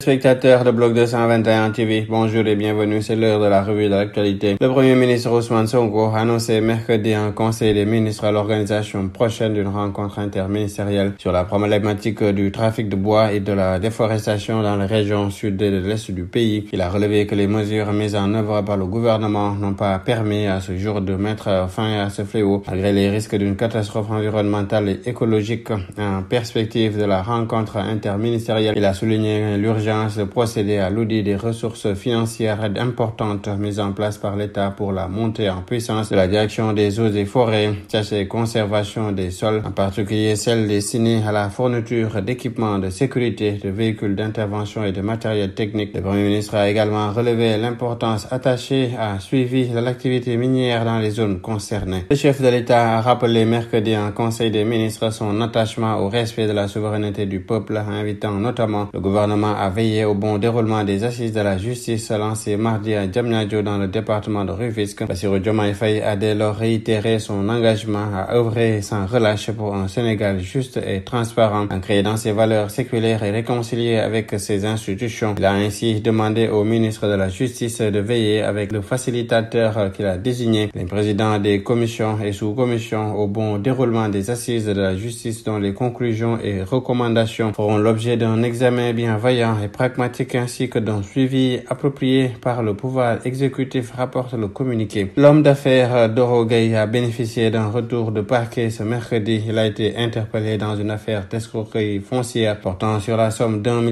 téléspectateurs de Bloc 221 TV, bonjour et bienvenue, c'est l'heure de la revue de l'actualité. Le Premier ministre Ousmane Sonko a annoncé mercredi en Conseil des ministres à l'organisation prochaine d'une rencontre interministérielle sur la problématique du trafic de bois et de la déforestation dans les régions sud et de l'est du pays. Il a relevé que les mesures mises en œuvre par le gouvernement n'ont pas permis à ce jour de mettre fin à ce fléau, malgré les risques d'une catastrophe environnementale et écologique. En perspective de la rencontre interministérielle, il a souligné l'urgence de procéder à l'audit des ressources financières importantes mises en place par l'État pour la montée en puissance de la direction des eaux et forêts, chasse et conservation des sols, en particulier celles destinées à la fourniture d'équipements de sécurité, de véhicules d'intervention et de matériel technique. Le Premier ministre a également relevé l'importance attachée à suivi de l'activité minière dans les zones concernées. Le chef de l'État a rappelé mercredi en Conseil des ministres son attachement au respect de la souveraineté du peuple, invitant notamment le gouvernement à veiller au bon déroulement des assises de la justice lancées mardi à Diamniadio dans le département de Rufisque. Bassirou Diomaye Faye a dès lors réitéré son engagement à œuvrer sans relâche pour un Sénégal juste et transparent, ancré dans ses valeurs séculaires et réconcilié avec ses institutions. Il a ainsi demandé au ministre de la Justice de veiller avec le facilitateur qu'il a désigné, les présidents des commissions et sous-commissions, au bon déroulement des assises de la justice dont les conclusions et recommandations feront l'objet d'un examen bienveillant et pragmatique ainsi que d'un suivi approprié par le pouvoir exécutif, rapporte le communiqué. L'homme d'affaires Doro Gueye a bénéficié d'un retour de parquet ce mercredi. Il a été interpellé dans une affaire d'escroquerie foncière portant sur la somme d'1,2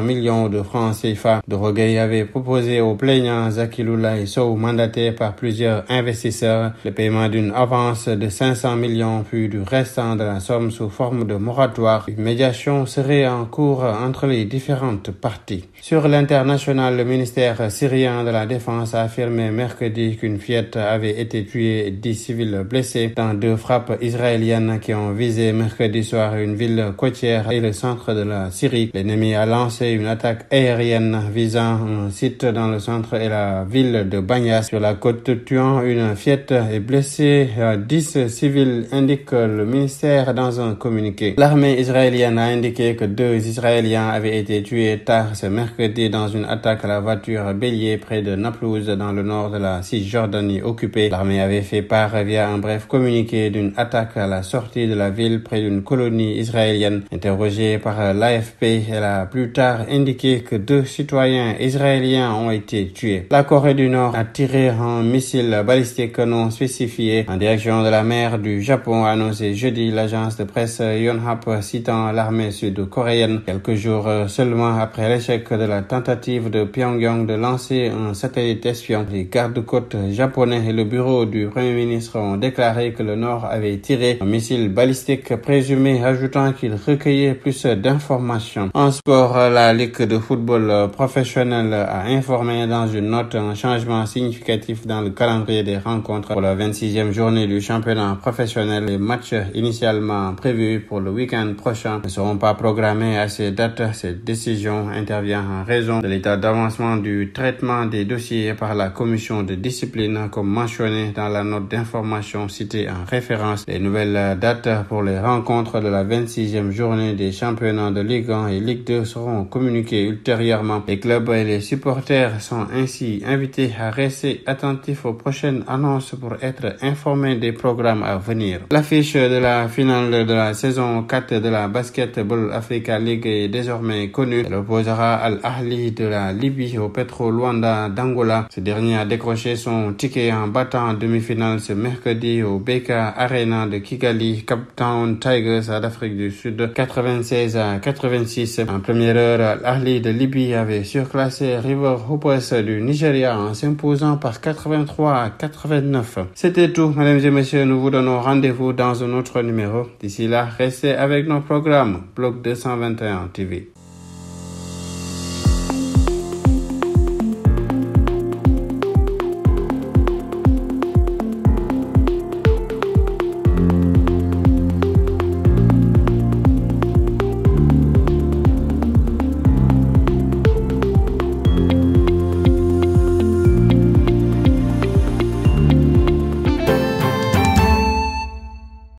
milliard de francs CFA. Doro Gueye avait proposé aux plaignants Zakiloulaye Sow, mandaté par plusieurs investisseurs, le paiement d'une avance de 500 millions puis du restant de la somme sous forme de moratoire. Une médiation serait en cours entre les différentes parties. Sur l'international, le ministère syrien de la Défense a affirmé mercredi qu'une fillette avait été tuée et 10 civils blessés dans 2 frappes israéliennes qui ont visé mercredi soir une ville côtière et le centre de la Syrie. L'ennemi a lancé une attaque aérienne visant un site dans le centre et la ville de Banyas sur la côte, tuant une fillette et blessé 10 civils, indique le ministère dans un communiqué. L'armée israélienne a indiqué que 2 Israéliens avaient été tués tard ce mercredi dans une attaque à la voiture bélier près de Naplouse dans le nord de la Cisjordanie occupée. L'armée avait fait part via un bref communiqué d'une attaque à la sortie de la ville près d'une colonie israélienne. Interrogée par l'AFP, elle a plus tard indiqué que 2 citoyens israéliens ont été tués. La Corée du Nord a tiré un missile balistique non spécifié en direction de la mer du Japon, a annoncé jeudi l'agence de presse Yonhap citant l'armée sud-coréenne, quelques jours seulement après l'échec de la tentative de Pyongyang de lancer un satellite espion. Les gardes-côtes japonais et le bureau du Premier ministre ont déclaré que le Nord avait tiré un missile balistique présumé, ajoutant qu'il recueillait plus d'informations. En sport, la Ligue de football professionnel a informé dans une note un changement significatif dans le calendrier des rencontres pour la 26e journée du championnat professionnel. Les matchs initialement prévus pour le week-end prochain ne seront pas programmés à ces dates. Cette décision intervient en raison de l'état d'avancement du traitement des dossiers par la commission de discipline, comme mentionné dans la note d'information citée en référence. Les nouvelles dates pour les rencontres de la 26e journée des championnats de Ligue 1 et Ligue 2 seront communiquées ultérieurement. Les clubs et les supporters sont ainsi invités à rester attentifs aux prochaines annonces pour être informés des programmes à venir. L'affiche de la finale de la saison 4 de la Basketball Africa League est désormais connue. Elle opposera Al Ahly de la Libye au Petro Luanda d'Angola. Ce dernier a décroché son ticket en battant en demi-finale ce mercredi au BK Arena de Kigali, Cape Town Tigers d'Afrique du Sud, 96-86. En première heure, Al Ahly de Libye avait surclassé River Hoopers du Nigeria en s'imposant par 83-89. C'était tout, mesdames et messieurs. Nous vous donnons rendez-vous dans un autre numéro. D'ici là, restez avec nos programmes. Bloc 221 TV.